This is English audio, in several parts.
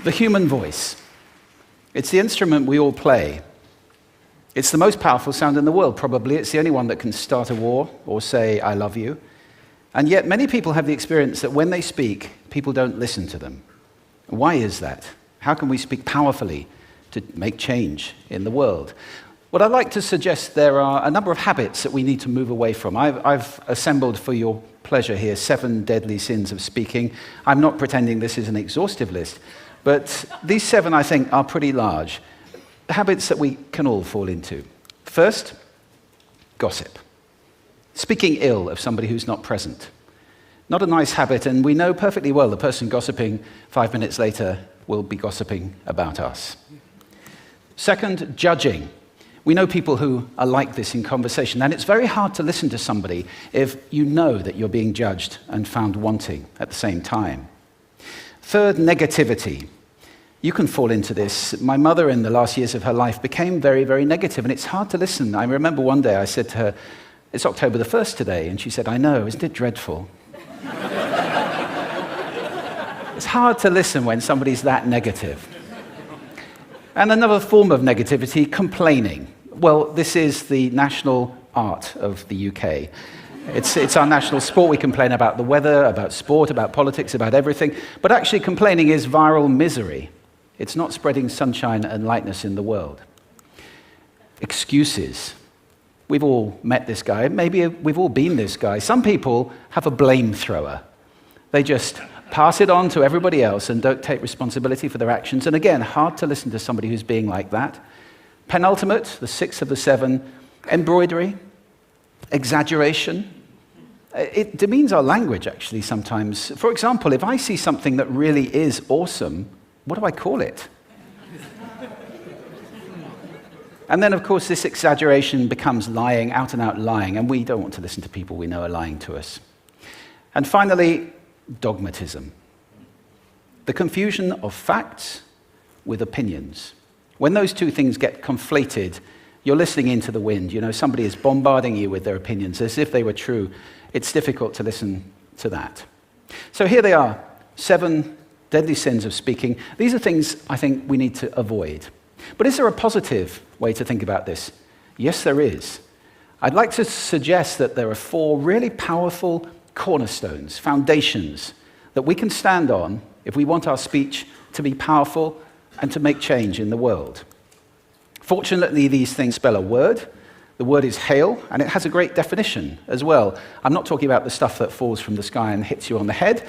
The human voice. It's the instrument we all play. It's the most powerful sound in the world, probably. It's the only one that can start a war or say, I love you. And yet many people have the experience that when they speak, people don't listen to them. Why is that? How can we speak powerfully to make change in the world? Well, I'd like to suggest there are a number of habits that we need to move away from. I've assembled for your pleasure here 7 deadly sins of speaking. I'm not pretending this is an exhaustive list, but these 7, I think, are pretty large. Habits that we can all fall into. First, gossip. Speaking ill of somebody who's not present. Not a nice habit, and we know perfectly well the person gossiping 5 minutes later will be gossiping about us. Second, judging. We know people who are like this in conversation, and it's very hard to listen to somebody if you know that you're being judged and found wanting at the same time. Third, negativity. You can fall into this. My mother, in the last years of her life, became very, very negative, and it's hard to listen. I remember one day I said to her, it's October the 1st today, and she said, I know, isn't it dreadful? It's hard to listen when somebody's that negative. And another form of negativity, complaining. Well, this is the national art of the UK. It's our national sport. We complain about the weather, about sport, about politics, about everything. But actually, complaining is viral misery. It's not spreading sunshine and lightness in the world. Excuses. We've all met this guy. Maybe we've all been this guy. Some people have a blame thrower. They just pass it on to everybody else and don't take responsibility for their actions. And again, hard to listen to somebody who's being like that. Penultimate, the 6th of the 7, embroidery, exaggeration. It demeans our language, actually, sometimes. For example, if I see something that really is awesome, what do I call it? And then, of course, this exaggeration becomes lying, out-and-out lying, and we don't want to listen to people we know are lying to us. And finally, dogmatism. The confusion of facts with opinions. When those two things get conflated, you're listening into the wind. You know, somebody is bombarding you with their opinions as if they were true. It's difficult to listen to that. So here they are, 7 deadly sins of speaking. These are things I think we need to avoid. But is there a positive way to think about this? Yes, there is. I'd like to suggest that there are 4 really powerful cornerstones, foundations, that we can stand on if we want our speech to be powerful and to make change in the world. Fortunately, these things spell a word. The word is hail, and it has a great definition as well. I'm not talking about the stuff that falls from the sky and hits you on the head.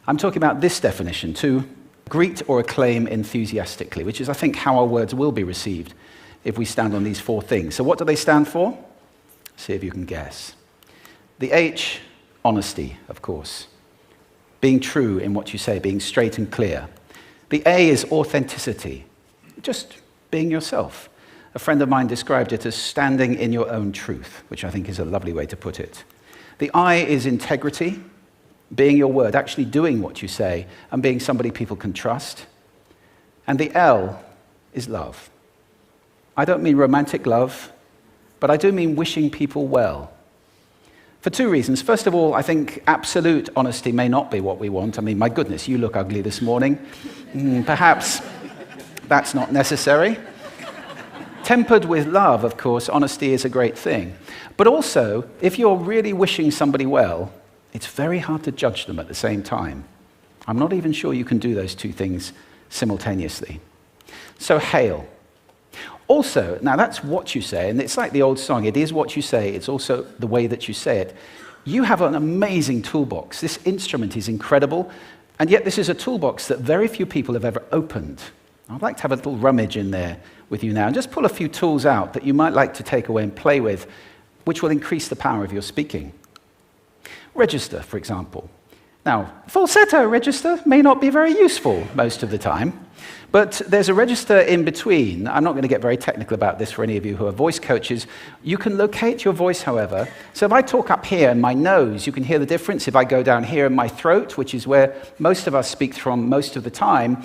I'm talking about this definition, to greet or acclaim enthusiastically, which is, I think, how our words will be received if we stand on these 4 things. So what do they stand for? See if you can guess. The H, honesty, of course. Being true in what you say, being straight and clear. The A is authenticity, just being yourself. A friend of mine described it as standing in your own truth, which I think is a lovely way to put it. The I is integrity, being your word, actually doing what you say, and being somebody people can trust. And the L is love. I don't mean romantic love, but I do mean wishing people well. For 2 reasons. First of all, I think absolute honesty may not be what we want. I mean, my goodness, you look ugly this morning. Perhaps that's not necessary. Tempered with love, of course, honesty is a great thing. But also, if you're really wishing somebody well, it's very hard to judge them at the same time. I'm not even sure you can do those 2 things simultaneously. So hail. Also, now that's what you say, and it's like the old song, it is what you say, it's also the way that you say it. You have an amazing toolbox. This instrument is incredible, and yet this is a toolbox that very few people have ever opened. I'd like to have a little rummage in there with you now, and just pull a few tools out that you might like to take away and play with, which will increase the power of your speaking. Register, for example. Now, falsetto register may not be very useful most of the time, but there's a register in between. I'm not going to get very technical about this for any of you who are voice coaches. You can locate your voice, however. So if I talk up here in my nose, you can hear the difference. If I go down here in my throat, which is where most of us speak from most of the time.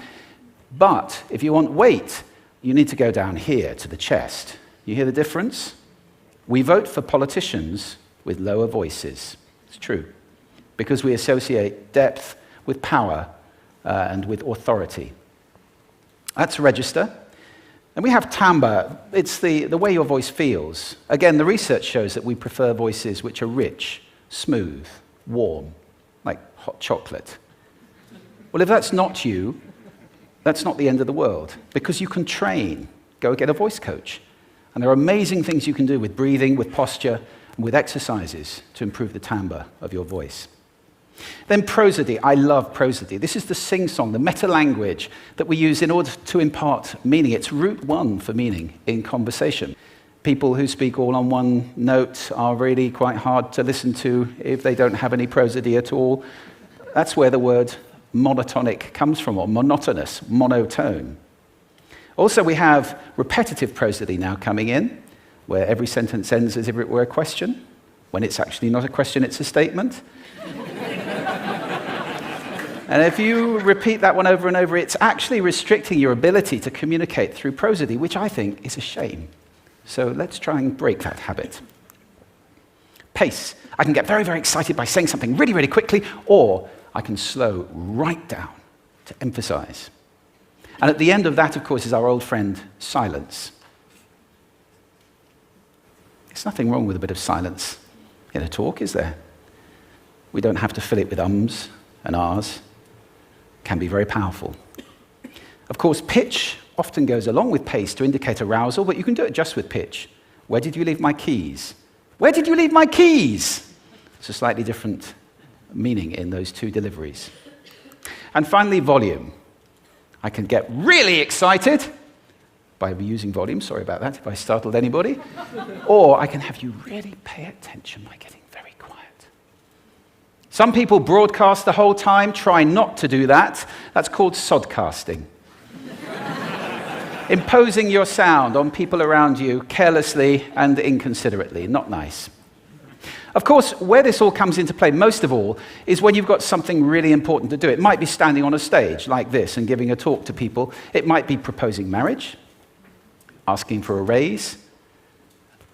But if you want weight, you need to go down here to the chest. You hear the difference? We vote for politicians with lower voices. It's true. Because we associate depth with power and with authority. That's register. And we have timbre. It's the way your voice feels. Again, the research shows that we prefer voices which are rich, smooth, warm, like hot chocolate. Well, if that's not you, that's not the end of the world, because you can train. Go get a voice coach. And there are amazing things you can do with breathing, with posture, and with exercises to improve the timbre of your voice. Then prosody. I love prosody. This is the sing-song, the meta-language that we use in order to impart meaning. It's route one for meaning in conversation. People who speak all on one note are really quite hard to listen to if they don't have any prosody at all. That's where the word monotonic comes from, or monotonous, monotone. Also, we have repetitive prosody now coming in, where every sentence ends as if it were a question, when it's actually not a question, it's a statement. And if you repeat that one over and over, it's actually restricting your ability to communicate through prosody, which I think is a shame. So let's try and break that habit. Pace. I can get very, very excited by saying something really, really quickly, or I can slow right down to emphasize. And at the end of that, of course, is our old friend, silence. There's nothing wrong with a bit of silence in a talk, is there? We don't have to fill it with ums and ahs. It can be very powerful. Of course, pitch often goes along with pace to indicate arousal, but you can do it just with pitch. Where did you leave my keys? Where did you leave my keys? It's a slightly different meaning in those two deliveries. And finally, volume. I can get really excited by using volume, sorry about that if I startled anybody, or I can have you really pay attention by getting very quiet. Some people broadcast the whole time. Try not to do that. That's called sodcasting. Imposing your sound on people around you carelessly and inconsiderately. Not nice. Of course, where this all comes into play most of all is when you've got something really important to do. It might be standing on a stage like this and giving a talk to people. It might be proposing marriage, asking for a raise,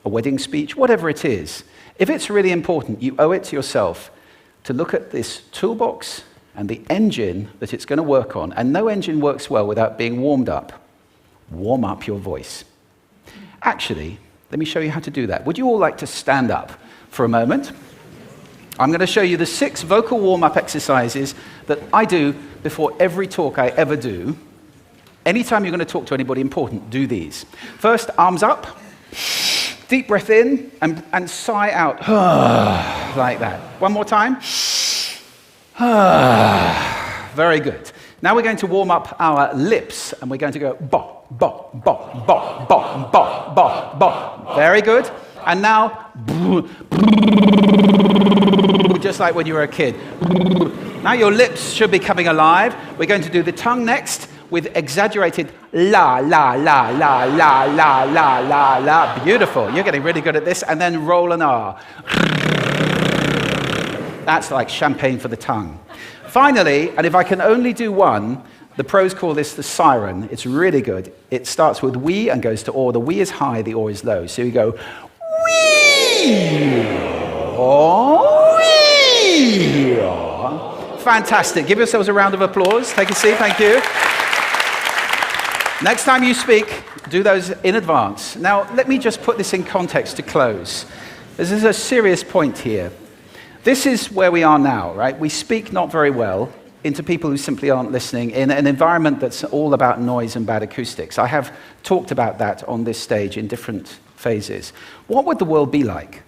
a wedding speech, whatever it is. If it's really important, you owe it to yourself to look at this toolbox and the engine that it's going to work on. And no engine works well without being warmed up. Warm up your voice. Actually, let me show you how to do that. Would you all like to stand up for a moment? I'm going to show you the 6 vocal warm-up exercises that I do before every talk I ever do. Anytime you're going to talk to anybody important, do these. First, arms up, deep breath in, and sigh out, like that. One more time. Very good. Now we're going to warm up our lips, and we're going to go bo, bo, bo, bo, bo, bo, bo, bo. Very good. And now, just like when you were a kid. Now your lips should be coming alive. We're going to do the tongue next with exaggerated la, la, la, la, la, la, la, la, la. Beautiful. You're getting really good at this. And then roll an R. That's like champagne for the tongue. Finally, and if I can only do one, the pros call this the siren. It's really good. It starts with we and goes to or. The we is high, the or is low. So you go wee, or wee. Fantastic. Give yourselves a round of applause. Take a seat. Thank you. Next time you speak, do those in advance. Now, let me just put this in context to close. This is a serious point here. This is where we are now, right? We speak not very well into people who simply aren't listening in an environment that's all about noise and bad acoustics. I have talked about that on this stage in different phases. What would the world be like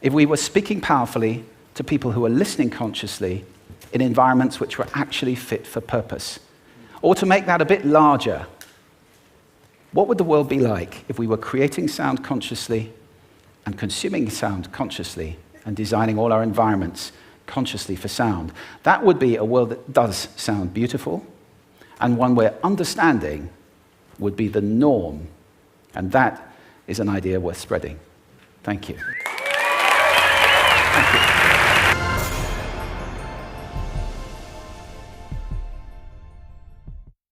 if we were speaking powerfully to people who are listening consciously in environments which were actually fit for purpose? Or to make that a bit larger, what would the world be like if we were creating sound consciously and consuming sound consciously and designing all our environments consciously for sound? That would be a world that does sound beautiful, and one where understanding would be the norm. And that is an idea worth spreading. Thank you. Thank you.